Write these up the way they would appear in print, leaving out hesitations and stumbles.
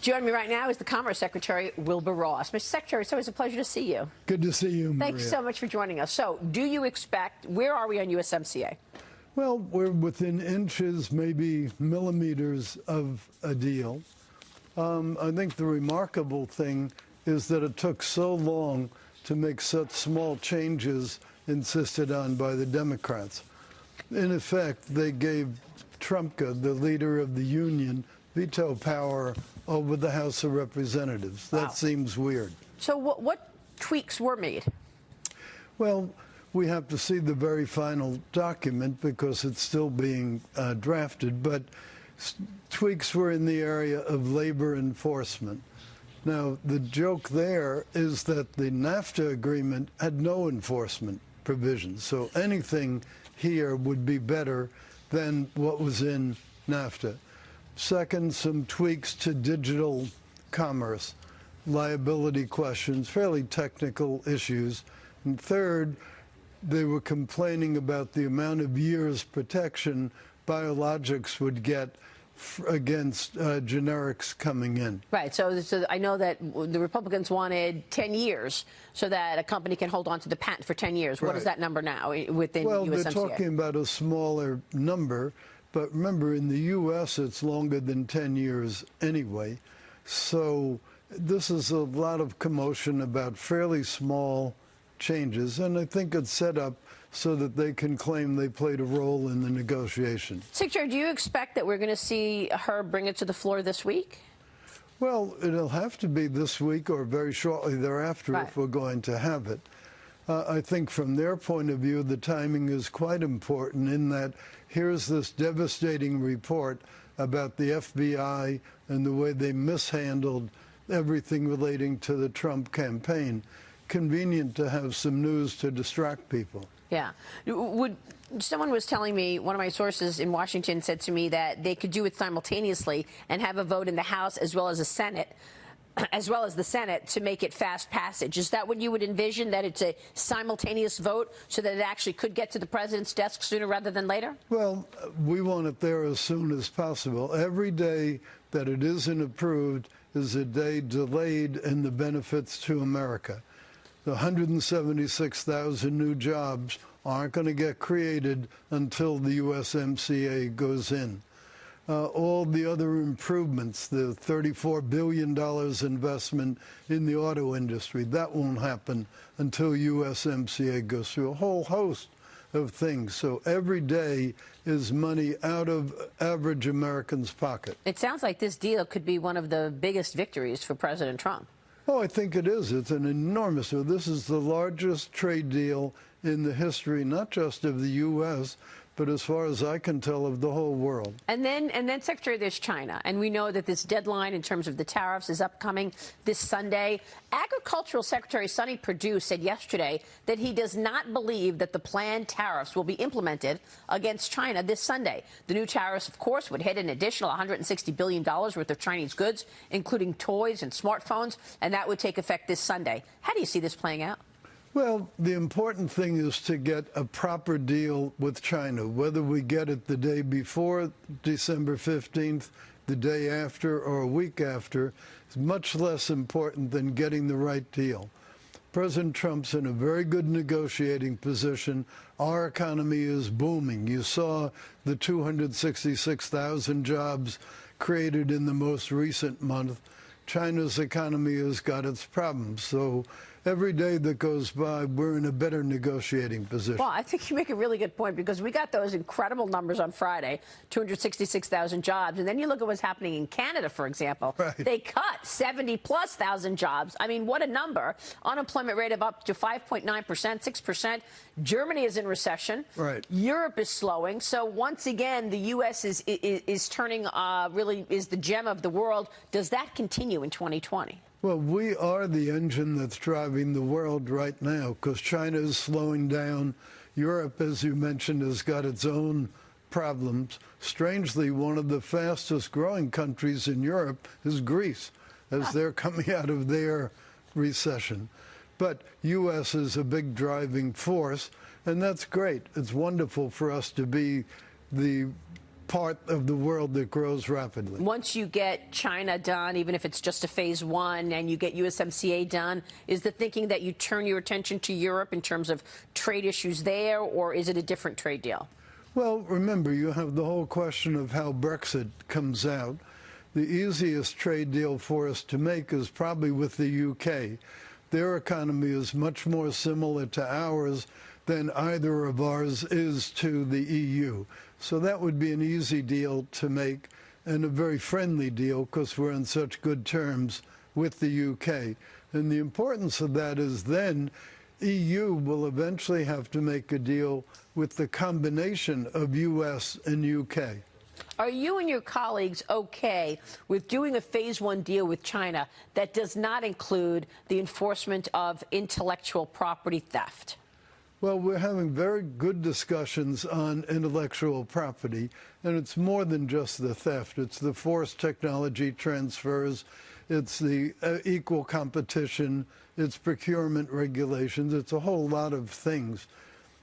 Joining me right now is the Commerce Secretary, Wilbur Ross. Mr. Secretary, it's always a pleasure to see you. Good to see you, Maria. Thank you so much for joining us. So, do you expect, where are we on USMCA? Well, we're within inches, maybe millimeters of a deal. I think the remarkable thing is that it took so long to make such small changes insisted on by the Democrats. In effect, they gave Trumka, the leader of the union, veto power over the House of Representatives. That seems weird. So what tweaks were made? Well, we have to see the very final document because it's still being drafted, but tweaks were in the area of labor enforcement. Now, the joke there is that the NAFTA agreement had no enforcement provisions, so anything here would be better than what was in NAFTA. Second, some tweaks to digital commerce, liability questions, fairly technical issues. And third, they were complaining about the amount of years protection biologics would get against generics coming in. Right. So I know that the Republicans wanted 10 years so that a company can hold on to the patent for 10 years. What is that number now within USMCA? Well, they're talking about a smaller number. But remember, in the U.S., it's longer than 10 years anyway. So this is a lot of commotion about fairly small changes. And I think it's set up so that they can claim they played a role in the negotiation. Secretary, do you expect that we're going to see her bring it to the floor this week? Well, it'll have to be this week or very shortly thereafter if we're going to have it. I think from their point of view, the timing is quite important in that here's this devastating report about the FBI and the way they mishandled everything relating to the Trump campaign. Convenient to have some news to distract people. Yeah. Someone was telling me, one of my sources in Washington said to me that they could do it simultaneously and have a vote in the House as well as the Senate to make it fast passage. Is that what you would envision, that it's a simultaneous vote so that it actually could get to the president's desk sooner rather than later? Well, we want it there as soon as possible. Every day that it isn't approved is a day delayed in the benefits to America. The 176,000 new jobs aren't going to get created until the USMCA goes in. All the other improvements, the $34 billion investment in the auto industry, that won't happen until USMCA goes through. A whole host of things. So every day is money out of average Americans' pocket. It sounds like this deal could be one of the biggest victories for President Trump. Oh, I think it is. It's an enormous deal. This is the largest trade deal in the history, not just of the U.S., but as far as I can tell, of the whole world. And then, Secretary, there's China. And we know that this deadline in terms of the tariffs is upcoming this Sunday. Agricultural Secretary Sonny Perdue said yesterday that he does not believe that the planned tariffs will be implemented against China this Sunday. The new tariffs, of course, would hit an additional $160 billion worth of Chinese goods, including toys and smartphones, and that would take effect this Sunday. How do you see this playing out? Well, the important thing is to get a proper deal with China. Whether we get it the day before December 15th, the day after, or a week after, is much less important than getting the right deal. President Trump's in a very good negotiating position. Our economy is booming. You saw the 266,000 jobs created in the most recent month. China's economy has got its problems. So every day that goes by, we're in a better negotiating position. Well, I think you make a really good point, because we got those incredible numbers on Friday, 266,000 jobs. And then you look at what's happening in Canada, for example. Right. They cut 70+ thousand jobs. I mean, what a number. Unemployment rate of up to 5.9%, 6%. Germany is in recession. Right. Europe is slowing. So once again, the U.S. is turning, really is the gem of the world. Does that continue in 2020? Well, we are the engine that's driving the world right now, because China is slowing down. Europe, as you mentioned, has got its own problems. Strangely, one of the fastest growing countries in Europe is Greece, as they're coming out of their recession. But U.S. is a big driving force, and that's great. It's wonderful for us to be the part of the world that grows rapidly. Once you get China done, even if it's just a phase one, and you get USMCA done, is the thinking that you turn your attention to Europe in terms of trade issues there, or is it a different trade deal? Well, remember, you have the whole question of how Brexit comes out. The easiest trade deal for us to make is probably with the UK. Their economy is much more similar to ours than either of ours is to the EU. So that would be an easy deal to make and a very friendly deal because we're on such good terms with the UK. And the importance of that is then EU will eventually have to make a deal with the combination of US and UK. Are you and your colleagues okay with doing a phase one deal with China that does not include the enforcement of intellectual property theft? Well, we're having very good discussions on intellectual property, and it's more than just the theft. It's the forced technology transfers, it's the equal competition, it's procurement regulations, it's a whole lot of things.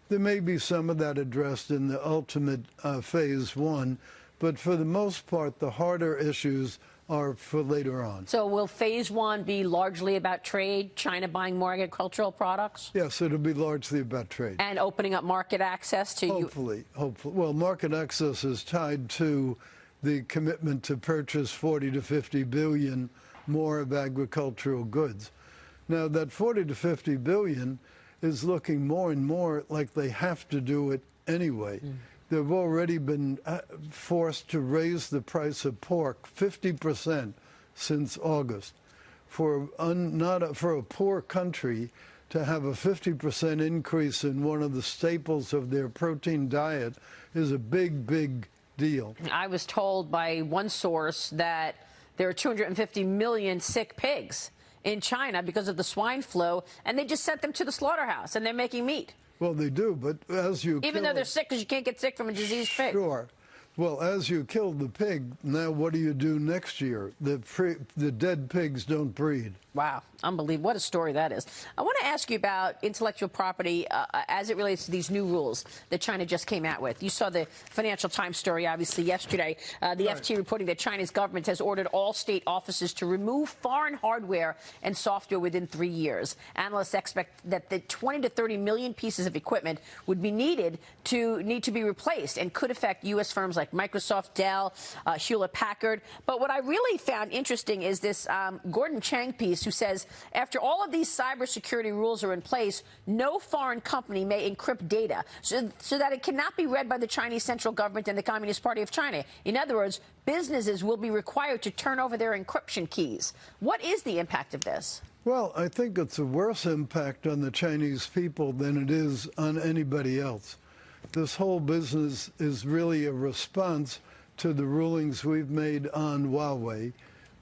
There may be some of that addressed in the ultimate phase one, but for the most part, the harder issues are for later on. So will phase one be largely about trade, China buying more agricultural products? Yes, it'll be largely about trade. And opening up market access to you? Hopefully. Well, market access is tied to the commitment to purchase 40 to 50 billion more of agricultural goods. Now, that 40 to 50 billion is looking more and more like they have to do it anyway. They've already been forced to raise the price of pork 50% since August. For a poor country to have a 50% increase in one of the staples of their protein diet is a big, big deal. I was told by one source that there are 250 million sick pigs in China because of the swine flu, and they just sent them to the slaughterhouse, and they're making meat. Well, they do, but as you even though they're sick, because you can't get sick from a diseased pig. Sure. Well, as you kill the pig, now what do you do next year? The dead pigs don't breed. Wow, unbelievable. What a story that is. I want to ask you about intellectual property as it relates to these new rules that China just came out with. You saw the Financial Times story, obviously, yesterday. The FT reporting that China's government has ordered all state offices to remove foreign hardware and software within 3 years. Analysts expect that the 20 to 30 million pieces of equipment would be need to be replaced and could affect U.S. firms like Microsoft, Dell, Hewlett-Packard. But what I really found interesting is this Gordon Chang piece, who says after all of these cybersecurity rules are in place, no foreign company may encrypt data so that it cannot be read by the Chinese central government and the Communist Party of China. In other words, businesses will be required to turn over their encryption keys. What is the impact of this? Well, I think it's a worse impact on the Chinese people than it is on anybody else. This whole business is really a response to the rulings we've made on Huawei,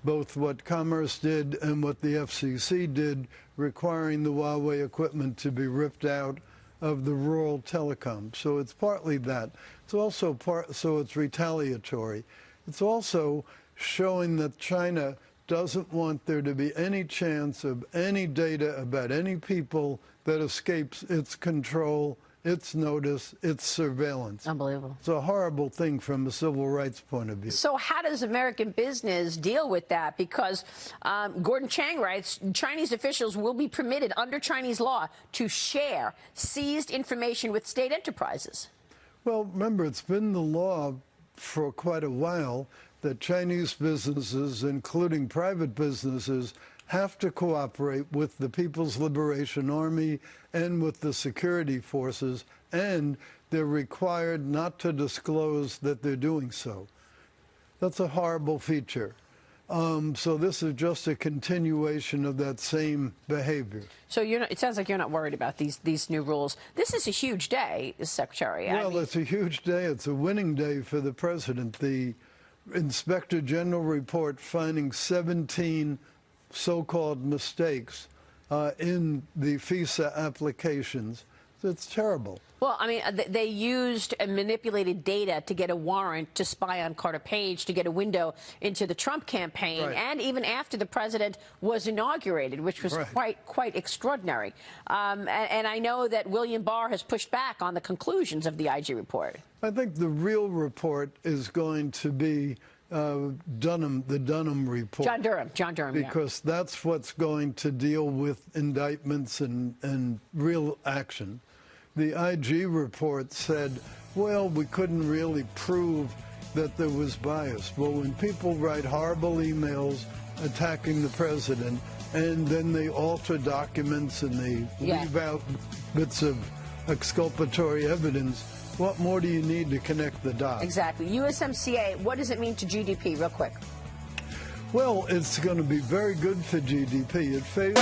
both what Commerce did and what the FCC did, requiring the Huawei equipment to be ripped out of the rural telecom. So it's partly that. It's also so it's retaliatory. It's also showing that China doesn't want there to be any chance of any data about any people that escapes its control, its notice, its surveillance. Unbelievable. It's a horrible thing from a civil rights point of view. So how does American business deal with that? Because Gordon Chang writes, Chinese officials will be permitted under Chinese law to share seized information with state enterprises. Well, remember, it's been the law for quite a while that Chinese businesses, including private businesses, have to cooperate with the People's Liberation Army and with the security forces, and they're required not to disclose that they're doing so. That's a horrible feature. So this is just a continuation of that same behavior. So it sounds like you're not worried about these new rules. This is a huge day, Secretary. Well, it's a huge day. It's a winning day for the president. The Inspector General report finding 17 so-called mistakes in the FISA applications. It's terrible. Well, I mean, they used and manipulated data to get a warrant to spy on Carter Page, to get a window into the Trump campaign, right. and even after the president was inaugurated, which was right. quite extraordinary. And I know that William Barr has pushed back on the conclusions of the IG report. I think the real report is going to be the Dunham report. John Durham, because that's what's going to deal with indictments and real action. The IG report said, well, we couldn't really prove that there was bias. Well, when people write horrible emails attacking the president, and then they alter documents and they leave out bits of exculpatory evidence, what more do you need to connect the dots? Exactly. USMCA, what does it mean to GDP, real quick? Well, it's going to be very good for GDP. It favors